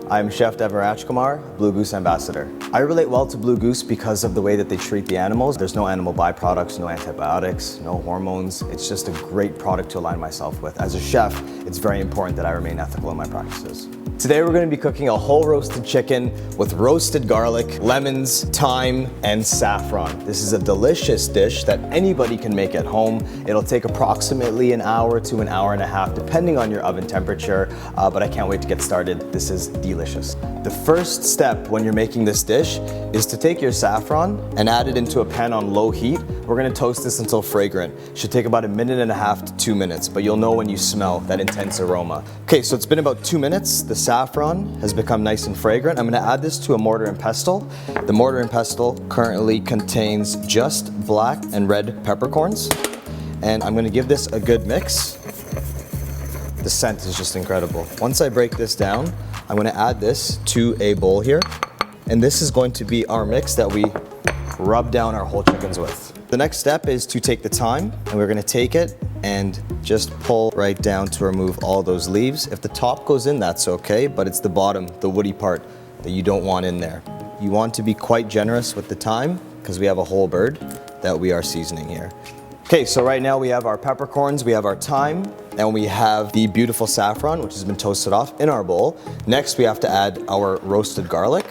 I'm Chef Dev Rajkumar, Blue Goose Ambassador. I relate well to Blue Goose because of the way that they treat the animals. There's no animal byproducts, no antibiotics, no hormones. It's just a great product to align myself with. As a chef, it's very important that I remain ethical in my practices. Today we're going to be cooking a whole roasted chicken with roasted garlic, lemons, thyme, and saffron. This is a delicious dish that anybody can make at home. It'll take approximately an hour to an hour and a half, depending on your oven temperature, but I can't wait to get started. This is delicious. The first step when you're making this dish is to take your saffron and add it into a pan on low heat. We're going to toast this until fragrant. It should take about 1.5 minutes to 2 minutes, but you'll know when you smell that intense aroma. Okay, so it's been about 2 minutes. The saffron has become nice and fragrant. I'm going to add this to a mortar and pestle. The mortar and pestle currently contains just black and red peppercorns, and I'm going to give this a good mix. The scent is just incredible. Once I break this down, I'm going to add this to a bowl here, and this is going to be our mix that we rub down our whole chickens with. The next step is to take the thyme, and we're going to take it and just pull right down to remove all those leaves. If the top goes in, that's okay, but it's the bottom, the woody part, that you don't want in there. You want to be quite generous with the thyme because we have a whole bird that we are seasoning here. Okay, so right now we have our peppercorns, we have our thyme, and we have the beautiful saffron, which has been toasted off in our bowl. Next, we have to add our roasted garlic.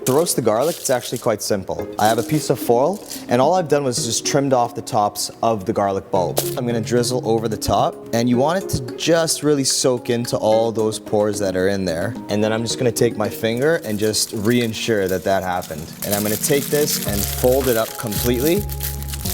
To roast the garlic, it's actually quite simple. I have a piece of foil, and all I've done was just trimmed off the tops of the garlic bulb. I'm gonna drizzle over the top, and you want it to just really soak into all those pores that are in there. And then I'm just gonna take my finger and just reassure that that happened. And I'm gonna take this and fold it up completely.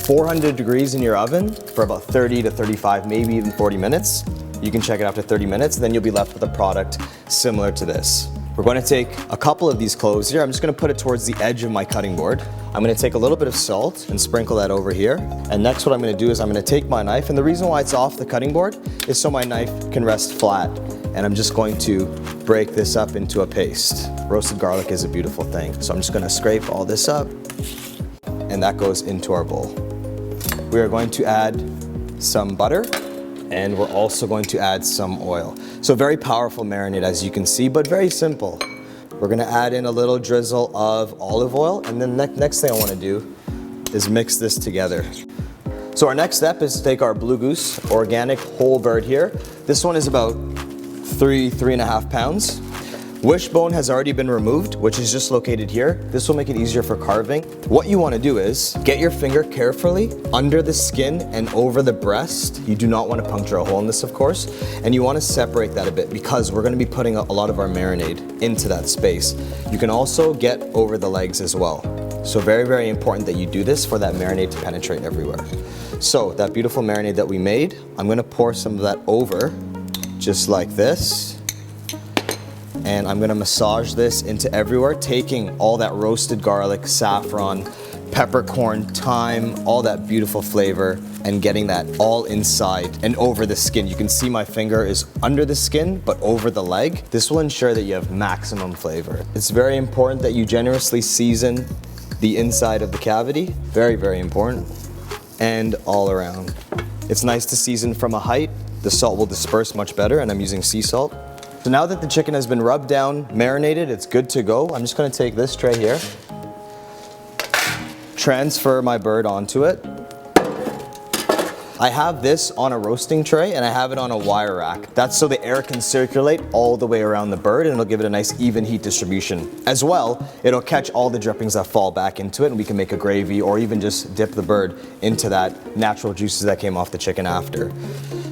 400 degrees in your oven for about 30 to 35, maybe even 40 minutes. You can check it after 30 minutes, then you'll be left with a product similar to this. We're going to take a couple of these cloves here. I'm just going to put it towards the edge of my cutting board. I'm going to take a little bit of salt and sprinkle that over here. And next what I'm going to do is I'm going to take my knife, and the reason why it's off the cutting board is so my knife can rest flat. And I'm just going to break this up into a paste. Roasted garlic is a beautiful thing. So I'm just going to scrape all this up, and that goes into our bowl. We are going to add some butter, and we're also going to add some oil. So very powerful marinade, as you can see, but very simple. We're gonna add in a little drizzle of olive oil, and then next thing I wanna do is mix this together. So our next step is to take our Blue Goose organic whole bird here. This one is about 3.5 pounds. Wishbone has already been removed, which is just located here. This will make it easier for carving. What you want to do is get your finger carefully under the skin and over the breast. You do not want to puncture a hole in this, of course, and you want to separate that a bit because we're going to be putting a lot of our marinade into that space. You can also get over the legs as well. So very, very important that you do this for that marinade to penetrate everywhere. So that beautiful marinade that we made, I'm going to pour some of that over just like this. And I'm gonna massage this into everywhere, taking all that roasted garlic, saffron, peppercorn, thyme, all that beautiful flavor, and getting that all inside and over the skin. You can see my finger is under the skin, but over the leg. This will ensure that you have maximum flavor. It's very important that you generously season the inside of the cavity. Very, very important. And all around. It's nice to season from a height. The salt will disperse much better, and I'm using sea salt. So now that the chicken has been rubbed down, marinated, it's good to go. I'm just gonna take this tray here, transfer my bird onto it. I have this on a roasting tray, and I have it on a wire rack. That's so the air can circulate all the way around the bird, and it'll give it a nice even heat distribution. As well, it'll catch all the drippings that fall back into it, and we can make a gravy or even just dip the bird into that natural juices that came off the chicken after.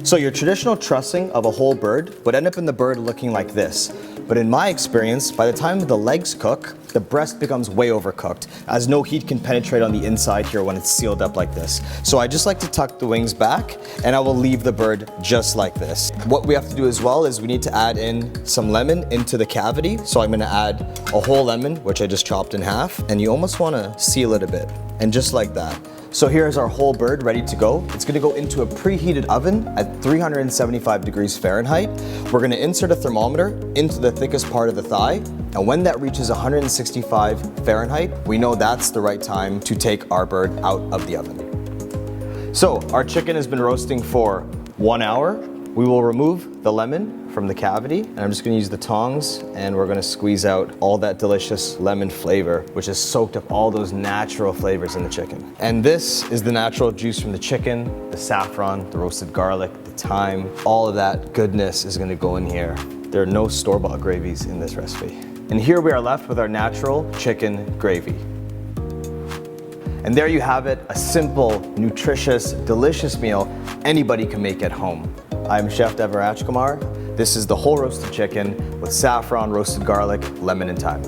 So your traditional trussing of a whole bird would end up in the bird looking like this. But in my experience, by the time the legs cook, the breast becomes way overcooked, as no heat can penetrate on the inside here when it's sealed up like this. So I just like to tuck the wings back, and I will leave the bird just like this. What we have to do as well is we need to add in some lemon into the cavity. So I'm gonna add a whole lemon, which I just chopped in half, and you almost wanna seal it a bit, and just like that. So here's our whole bird ready to go. It's gonna go into a preheated oven at 375 degrees Fahrenheit. We're gonna insert a thermometer into the thickest part of the thigh, and when that reaches 165 Fahrenheit, we know that's the right time to take our bird out of the oven. So our chicken has been roasting for 1 hour. We will remove the lemon from the cavity, and I'm just gonna use the tongs, and we're gonna squeeze out all that delicious lemon flavor, which has soaked up all those natural flavors in the chicken. And this is the natural juice from the chicken, the saffron, the roasted garlic, the thyme, all of that goodness is gonna go in here. There are no store-bought gravies in this recipe. And here we are left with our natural chicken gravy. And there you have it, a simple, nutritious, delicious meal anybody can make at home. I'm Chef Devaraj Kumar. This is the whole roasted chicken with saffron, roasted garlic, lemon, and thyme.